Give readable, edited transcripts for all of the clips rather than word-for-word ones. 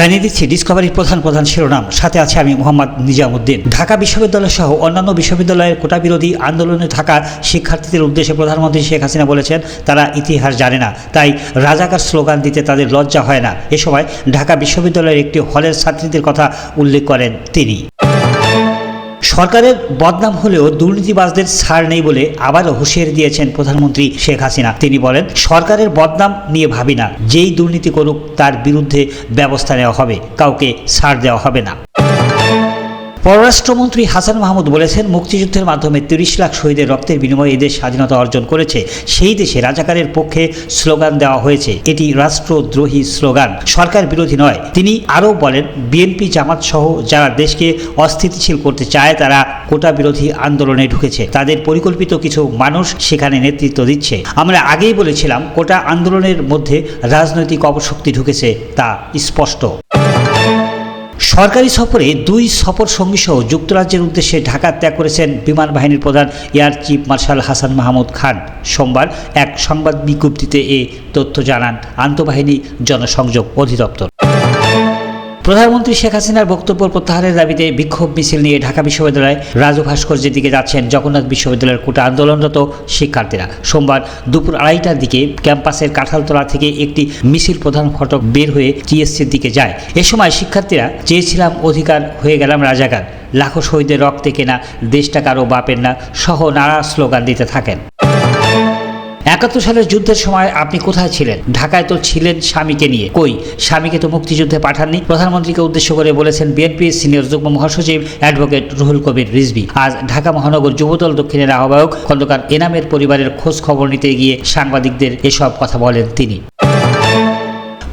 জানিয়ে দিচ্ছি ডিসকভারির প্রধান শিরোনাম, সাথে আছে আমি মোহাম্মদ নিজামুদ্দিন। ঢাকা বিশ্ববিদ্যালয় সহ অন্যান্য বিশ্ববিদ্যালয়ের কোটা বিরোধী আন্দোলনে থাকা শিক্ষার্থীদের উদ্দেশ্যে প্রধানমন্ত্রী শেখ হাসিনা বলেছেন, তারা ইতিহাস জানে না, তাই রাজাকার স্লোগান দিতে তাদের লজ্জা হয় না। এ সময় ঢাকা বিশ্ববিদ্যালয়ের একটি হলের ছাত্রীদের কথা উল্লেখ করেন তিনি। সরকারের বদনাম হলেও দুর্নীতিবাজদের ছাড় নেই বলে আবারও হুঁশিয়ারি দিয়েছেন প্রধানমন্ত্রী শেখ হাসিনা। তিনি বলেন, সরকারের বদনাম নিয়ে ভাবি না, যেই দুর্নীতি করুক তার বিরুদ্ধে ব্যবস্থা নেওয়া হবে, কাউকে ছাড় দেওয়া হবে না। পররাষ্ট্রমন্ত্রী হাসান মাহমুদ বলেছেন, মুক্তিযুদ্ধের মাধ্যমে ৩০ লাখ শহীদের রক্তের বিনিময়ে এদেশ স্বাধীনতা অর্জন করেছে। সেই দেশে রাজাকারের পক্ষে স্লোগান দেওয়া হয়েছে, এটি রাষ্ট্রদ্রোহী স্লোগান, সরকার বিরোধী নয়। তিনি আরও বলেন, বিএনপি জামাত সহ যারা দেশকে অস্থিতিশীল করতে চায় তারা কোটা বিরোধী আন্দোলনে ঢুকেছে। তাদের পরিকল্পিত কিছু মানুষ সেখানে নেতৃত্ব দিচ্ছে। আমরা আগেই বলেছিলাম, কোটা আন্দোলনের মধ্যে রাজনৈতিক অপশক্তি ঢুকেছে, তা স্পষ্ট। সরকারি সফরে 2 সফর সঙ্গী সহ যুক্তরাজ্যের উদ্দেশ্যে ঢাকা ত্যাগ করেছেন বিমান বাহিনীর প্রধান air chief marshal Hasan Mahmud Khan. সোমবার এক সংবাদ বিজ্ঞপ্তিতে এ তথ্য জানান আন্তঃবাহিনী জনসংযোগ অধিদপ্তর। প্রধানমন্ত্রী শেখ হাসিনার বক্তব্য প্রত্যাহারের দাবিতে বিক্ষোভ মিছিল নিয়ে ঢাকা বিশ্ববিদ্যালয় রাজু ভাস্কর্যের দিকে যাচ্ছেন জগন্নাথ বিশ্ববিদ্যালয়ের কোটা আন্দোলনরত শিক্ষার্থীরা। সোমবার দুপুর 2:30টার দিকে ক্যাম্পাসের কাঁঠালতলা থেকে একটি মিছিল প্রধান ফটক বের হয়ে টিএসসির দিকে যায়। এ সময় শিক্ষার্থীরা চেয়েছিলাম অধিকার, হয়ে গেলাম রাজাকার, লাখো শহীদের রক্তে কেনা দেশটা কারো বাপের না সহ নানা স্লোগান দিতে থাকেন। 71 সালের যুদ্ধের সময় আপনি কোথায় ছিলেন? ঢাকায় তো ছিলেন স্বামীকে নিয়ে, কই স্বামীকে তো মুক্তিযুদ্ধে পাঠাননি। প্রধানমন্ত্রীকে উদ্দেশ্য করে বলেছেন বিএনপির সিনিয়র যুগ্ম মহাসচিব অ্যাডভোকেট রুহুল কবির রিজভী। আজ ঢাকা মহানগর যুবদল দক্ষিণের আহ্বায়ক খন্দকার এনামের পরিবারের খোঁজ খবর নিতে গিয়ে সাংবাদিকদের এসব কথা বলেন তিনি।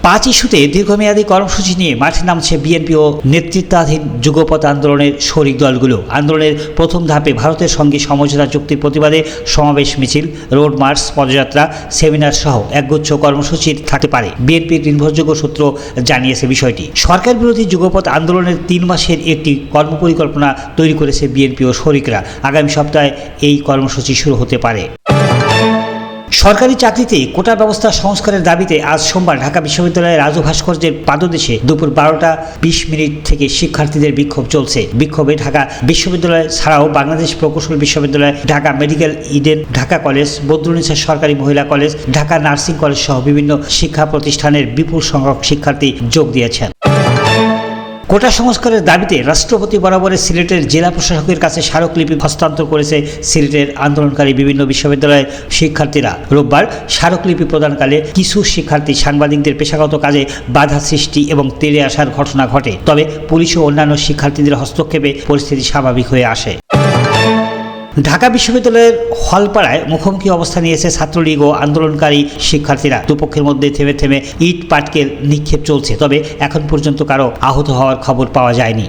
5 ইস্যুতে দীর্ঘমেয়াদী কর্মসূচি নিয়ে মাঠে নামছে বিএনপি ও নেতৃত্বাধীন যুগপৎ আন্দোলনের শরিক দলগুলো। আন্দোলনের প্রথম ধাপে ভারতের সঙ্গে সমঝোতা চুক্তির প্রতিবাদে সমাবেশ, মিছিল, রোড মার্চ, পদযাত্রা, সেমিনার সহ একগুচ্ছ কর্মসূচি থাকতে পারে। বিএনপির নির্ভরযোগ্য সূত্র জানিয়েছে বিষয়টি। সরকার বিরোধী যুগপৎ আন্দোলনের 3 মাসের একটি কর্মপরিকল্পনা তৈরি করেছে বিএনপি ও শরিকরা। আগামী সপ্তাহে এই কর্মসূচি শুরু হতে পারে। সরকারি চাকরিতে কোটা ব্যবস্থা সংস্কারের দাবিতে আজ সোমবার ঢাকা বিশ্ববিদ্যালয়ের রাজু ভাস্কর্যের পাদদেশে দুপুর 12:20 থেকে শিক্ষার্থীদের বিক্ষোভ চলছে। বিক্ষোভে ঢাকা বিশ্ববিদ্যালয় ছাড়াও বাংলাদেশ প্রকৌশল বিশ্ববিদ্যালয়, Dhaka medical Eden, Dhaka college, Badrunnesa সরকারি মহিলা কলেজ, ঢাকা নার্সিং কলেজ সহ বিভিন্ন শিক্ষা প্রতিষ্ঠানের বিপুল সংখ্যক শিক্ষার্থী যোগ দিয়েছেন। কোটা সংস্কারের দাবিতে রাষ্ট্রপতি বরাবরের সিলেটের জেলা প্রশাসকের কাছে স্মারকলিপি হস্তান্তর করেছে সিলেটের আন্দোলনকারী বিভিন্ন বিশ্ববিদ্যালয়ের শিক্ষার্থীরা। রোববার স্মারকলিপি প্রদানকালে কিছু শিক্ষার্থী সাংবাদিকদের পেশাগত কাজে বাধা সৃষ্টি এবং তেড়ে আসার ঘটনা ঘটে। তবে পুলিশ ও অন্যান্য শিক্ষার্থীদের হস্তক্ষেপে পরিস্থিতি স্বাভাবিক হয়ে আসে। ঢাকা বিশ্ববিদ্যালয়ের হলপাড়ায় মুখোমুখি অবস্থান নিয়েছে ছাত্রলীগ ও আন্দোলনকারী শিক্ষার্থীরা। দুপক্ষের মধ্যে থেমে থেমে ইট পাটকেল নিক্ষেপ চলছে, তবে এখন পর্যন্ত কারো আহত হওয়ার খবর পাওয়া যায়নি।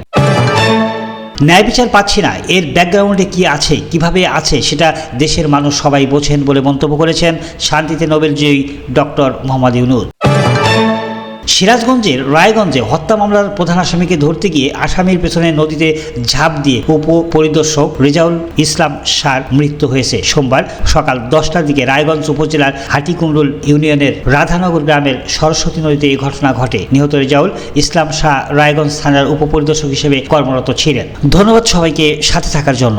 ন্যায় বিচার পাচ্ছি না, এর ব্যাকগ্রাউন্ডে কি আছে, কিভাবে আছে সেটা দেশের মানুষ সবাই বোঝেন বলে মন্তব্য করেছেন শান্তিতে নোবেলজয়ী ডক্টর মোহাম্মদ ইউনূস। সিরাজগঞ্জের রায়গঞ্জে হত্যা মামলার প্রধান আসামিকে ধরতে গিয়ে আসামির পেছনে নদীতে ঝাঁপ দিয়ে উপপরিদর্শক রেজাউল ইসলাম শাহর মৃত্যু হয়েছে। সোমবার সকাল 10টার দিকে রায়গঞ্জ উপজেলার হাটিকুমরুল ইউনিয়নের রাধানগর গ্রামের সরস্বতী নদীতে এই ঘটনা ঘটে। নিহত রেজাউল ইসলাম শাহ রায়গঞ্জ থানার উপপরিদর্শক হিসেবে কর্মরত ছিলেন। ধন্যবাদ সবাইকে সাথে থাকার জন্য।